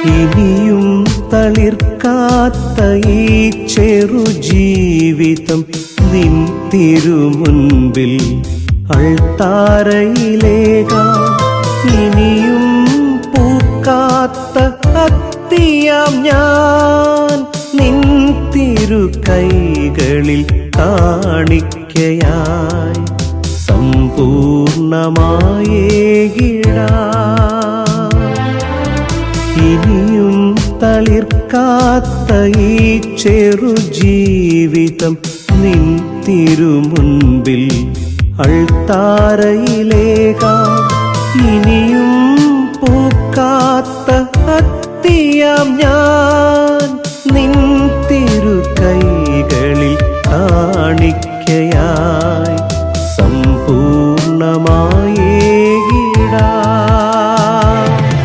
ഇനിയും തളിർക്കാത്ത ഈ ചെറുജീവിതം നിൻ തിരുമുൻപിൽ അൾത്താരയിലേകാം. ഇനിയും പൂക്കാത്ത അത്തിയാം ഞാൻ നിൻ തിരുകൈകളിൽ കാണിക്കയായി സമ്പൂർണമായേകിടാം. ഇനിയും തളിർക്കാത്ത ഈ ചെറുജീവിതം നിൻ തിരുമുൻപിൽ അൾത്താരയിലേകാം. ഇനിയും